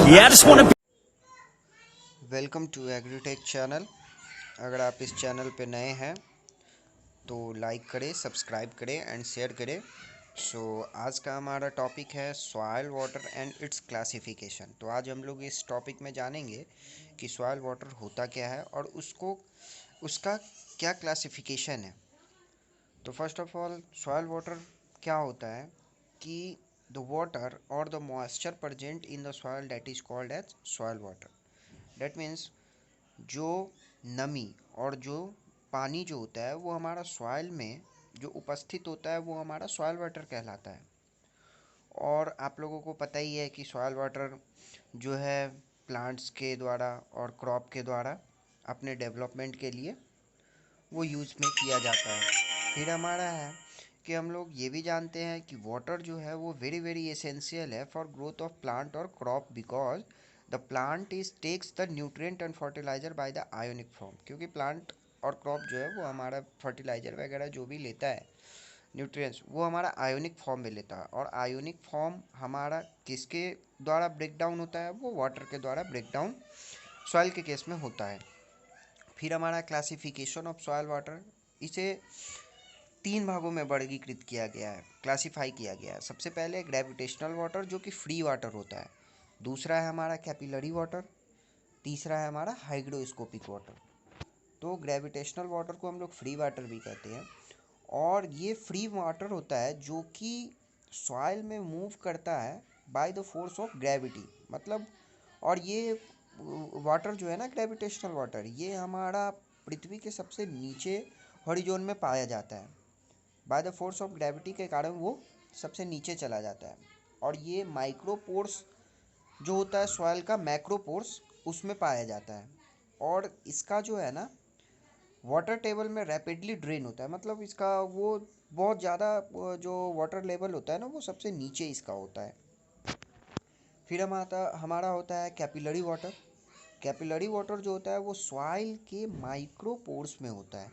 Yeah, I just want to. Welcome to agritech channel. अगर आप इस चैनल पे नए हैं तो लाइक करें, सब्सक्राइब करें एंड शेयर करें। आज का हमारा टॉपिक है soil water and it's classification. तो आज हम लोग इस टॉपिक में जानेंगे कि सॉइल वाटर होता क्या है और उसका क्या क्लासिफिकेशन है। तो first of all soil water क्या होता है कि द वाटर और the moisture present in the soil that is called as soil water. That means जो नमी और जो पानी जो होता है वो हमारा सॉइल में जो उपस्थित होता है वो हमारा सॉइल वाटर कहलाता है। और आप लोगों को पता ही है कि सॉइल वाटर जो है प्लांट्स के द्वारा और क्रॉप के द्वारा अपने डेवलपमेंट के लिए वो यूज़ में किया जाता है। फिर हमारा है कि हम लोग ये भी जानते हैं कि वाटर जो है वो वेरी वेरी एसेंशियल है फॉर ग्रोथ ऑफ प्लांट और crop because the plant is takes the nutrient and fertilizer by the ionic form. क्योंकि प्लांट और क्रॉप जो है वो हमारा फर्टिलाइजर वगैरह जो भी लेता है न्यूट्रिएंट्स वो हमारा आयोनिक फॉर्म में लेता है। और आयोनिक फॉर्म हमारा किसके द्वारा ब्रेक डाउन होता है? वो वाटर के द्वारा ब्रेक डाउन सॉइल के केस में होता है। फिर हमारा क्लासिफिकेशन ऑफ सॉइल वाटर, इसे 3 भागों में वर्गीकृत किया गया है, क्लासिफाई किया गया है। सबसे पहले ग्रेविटेशनल वाटर जो कि फ्री वाटर होता है, दूसरा है हमारा कैपिलरी वाटर, तीसरा है हमारा हाइग्रोस्कोपिक वाटर। तो ग्रेविटेशनल वाटर को हम लोग फ्री वाटर भी कहते हैं और ये फ्री वाटर होता है जो कि सॉइल में मूव करता है by the force of gravity. मतलब और ये वाटर जो है ना ग्रेविटेशनल वाटर, ये हमारा पृथ्वी के सबसे नीचे हॉरिजॉन में पाया जाता है। By the force of gravity के कारण वो सबसे नीचे चला जाता है। और ये माइक्रोपोर्स जो होता है सॉइल का, मैक्रोपोर्स उसमें पाया जाता है। और इसका जो है ना वाटर टेबल में रैपिडली ड्रेन होता है। मतलब इसका वो बहुत ज़्यादा जो वाटर लेवल होता है ना वो सबसे नीचे इसका होता है। फिर हमारा होता है कैपिलरी वाटर। कैपिलरी वाटर जो होता है वो सॉइल के माइक्रोपोर्स में होता है।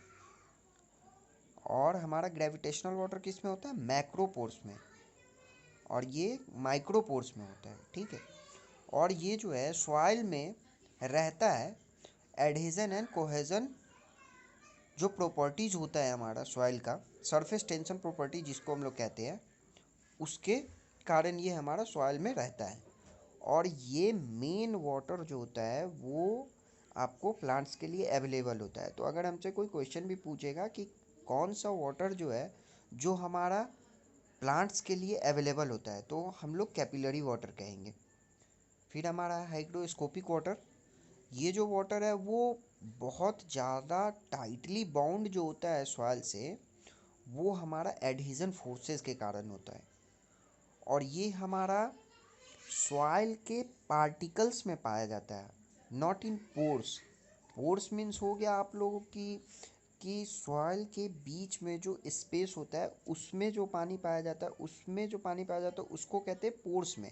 और हमारा ग्रेविटेशनल वाटर किस में होता है? मैक्रोपोर्स में। और ये माइक्रोपोर्स में होता है, ठीक है। और ये जो है सॉइल में रहता है। एडहेजन एंड कोहेजन जो प्रॉपर्टीज़ होता है हमारा सॉइल का, सरफेस टेंशन प्रॉपर्टी जिसको हम लोग कहते हैं, उसके कारण ये हमारा सॉइल में रहता है। और ये मेन वाटर जो होता है वो आपको प्लांट्स के लिए अवेलेबल होता है। तो अगर हमसे कोई क्वेश्चन भी पूछेगा कि कौन सा वाटर जो है जो हमारा प्लांट्स के लिए अवेलेबल होता है, तो हम लोग कैपिलरी वाटर कहेंगे। फिर हमारा हाइग्रोस्कोपिक वाटर। ये जो वाटर है वो बहुत ज़्यादा टाइटली बाउंड जो होता है सॉइल से, वो हमारा एडहेजन फोर्सेस के कारण होता है। और ये हमारा सॉइल के पार्टिकल्स में पाया जाता है, not in pores. Pores means हो गया आप लोगों की कि सॉइल के बीच में जो स्पेस होता है उसमें जो पानी पाया जाता है, उसमें जो पानी पाया जाता है उसको कहते हैं पोर्स में।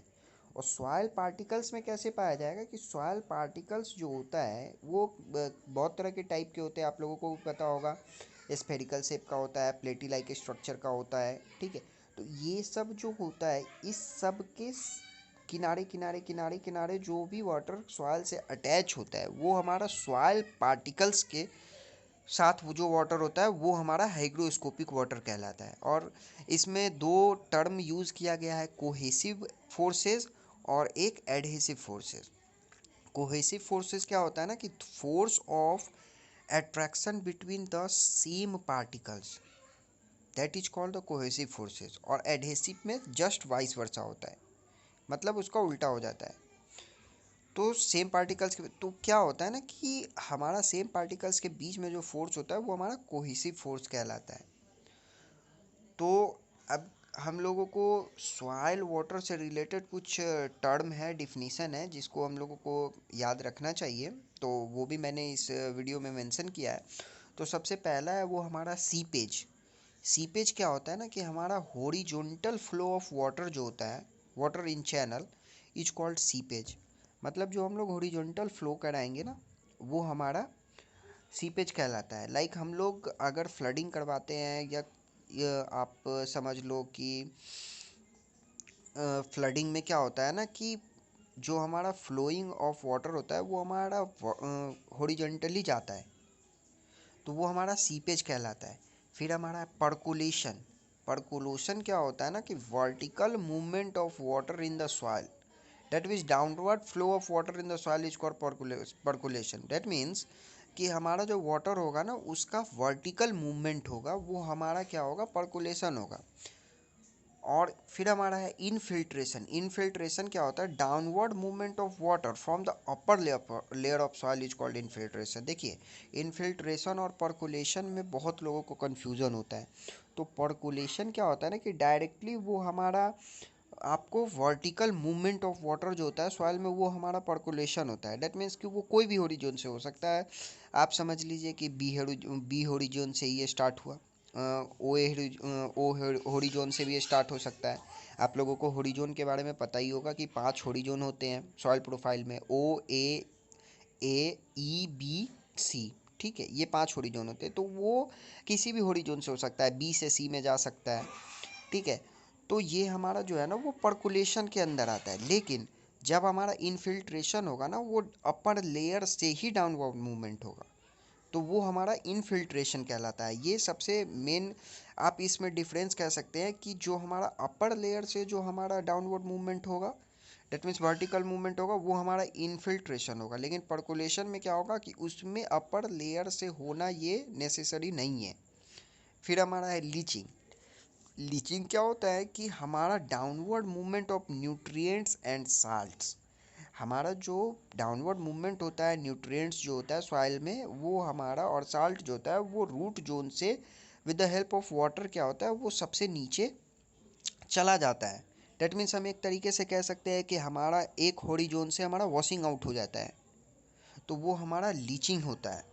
और सॉइल पार्टिकल्स में कैसे पाया जाएगा कि सॉइल पार्टिकल्स जो होता है वो बहुत तरह के टाइप के होते हैं। आप लोगों को भी पता होगा, स्फेरिकल शेप का होता है, प्लेटी लाइक स्ट्रक्चर का होता है, ठीक है। तो ये सब जो होता है इस सब के किनारे किनारे किनारे किनारे जो भी वाटर सॉइल से अटैच होता है वो हमारा सॉइल पार्टिकल्स के साथ वो जो वाटर होता है वो हमारा हाइग्रोस्कोपिक वाटर कहलाता है। और इसमें दो टर्म यूज़ किया गया है, कोहेसिव फोर्सेस और एक एडहेसिव फोर्सेस। कोहेसिव फोर्सेस क्या होता है ना कि force of attraction between the same particles, that is called the cohesive forces. और एडहेसिव में जस्ट वाइस वर्सा होता है, मतलब उसका उल्टा हो जाता है। तो सेम पार्टिकल्स के तो क्या होता है ना कि हमारा सेम पार्टिकल्स के बीच में जो फोर्स होता है वो हमारा कोहेसिव फोर्स कहलाता है। तो अब हम लोगों को सॉइल वाटर से रिलेटेड कुछ टर्म है, डिफिनीसन है जिसको हम लोगों को याद रखना चाहिए। तो वो भी मैंने इस वीडियो में मेंशन किया है। तो सबसे पहला है वो हमारा सीपेज। सीपेज क्या होता है ना कि हमारा हॉरिजॉन्टल फ्लो ऑफ वाटर जो होता है, water in channel is called seepage. मतलब जो हम लोग हॉरिजॉन्टल फ्लो कराएंगे ना वो हमारा सीपेज कहलाता है। लाइक हम लोग अगर फ्लडिंग करवाते हैं या आप समझ लो कि फ्लडिंग में क्या होता है ना कि जो हमारा फ्लोइंग ऑफ वाटर होता है वो हमारा हॉरिजॉन्टली जाता है, तो वो हमारा सीपेज कहलाता है। फिर हमारा पर्कुलेशन। पर्कुलेशन क्या होता है ना कि vertical movement of water in the soil, that means downward flow of water in the soil is called percolation. That means कि हमारा जो वाटर होगा ना उसका वर्टिकल मूवमेंट होगा, वो हमारा क्या होगा, पर्कुलेशन होगा। और फिर हमारा है इनफिल्ट्रेशन। इनफिल्ट्रेशन क्या होता है, downward movement of water from the upper layer of soil is called infiltration. देखिए, इनफिल्ट्रेशन और पर्कुलेशन में बहुत लोगों को कन्फ्यूज़न होता है। तो पर्कुलेशन क्या होता है ना कि डायरेक्टली वो हमारा आपको वर्टिकल मूवमेंट ऑफ वाटर जो होता है सॉइल में, वो हमारा पर्कुलेशन होता है। दैट मीन्स कि वो कोई भी होरिजोन से हो सकता है। आप समझ लीजिए कि बी होरिजोन से ये स्टार्ट हुआ, ओ होरिजोन से भी स्टार्ट हो सकता है। आप लोगों को होरिजोन के बारे में पता ही होगा कि 5 होरिजोन होते हैं सॉइल प्रोफाइल में, O A E B C। ठीक है, ये 5 होरिजोन होते हैं, तो वो किसी भी होरिजोन से हो सकता है, बी से सी में जा सकता है। ठीक है, तो ये हमारा जो है ना वो पर्कुलेशन के अंदर आता है। लेकिन जब हमारा इनफिल्ट्रेशन होगा ना, वो अपर लेयर से ही डाउनवर्ड मूवमेंट होगा, तो वो हमारा इनफिल्ट्रेशन कहलाता है। ये सबसे मेन आप इसमें डिफरेंस कह सकते हैं कि जो हमारा अपर लेयर से जो हमारा डाउनवर्ड मूवमेंट होगा, डेट मीन्स वर्टिकल मूवमेंट होगा, वो हमारा इनफिल्ट्रेशन होगा। लेकिन पर्कुलेशन में क्या होगा कि उसमें अपर लेयर से होना ये नेसेसरी नहीं है। फिर हमारा है लीचिंग। लीचिंग क्या होता है कि हमारा downward movement of nutrients and salts. हमारा जो डाउनवर्ड मूवमेंट होता है, न्यूट्रिएंट्स जो होता है सॉइल में वो हमारा, और साल्ट जो होता है वो रूट जोन से with the help of water क्या होता है वो सबसे नीचे चला जाता है। डेट मीन्स हम एक तरीके से कह सकते हैं कि हमारा एक हॉरिजॉन से हमारा वॉशिंग आउट हो जाता है, तो वो हमारा लीचिंग होता है।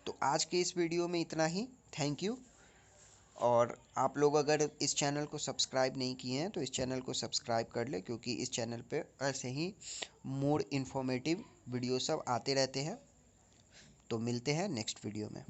तो आज के इस वीडियो में इतना ही। Thank you. और आप लोग अगर इस चैनल को सब्सक्राइब नहीं किए हैं तो इस चैनल को सब्सक्राइब कर ले, क्योंकि इस चैनल पे ऐसे ही मोर इन्फॉर्मेटिव वीडियो सब आते रहते हैं। तो मिलते हैं नेक्स्ट वीडियो में।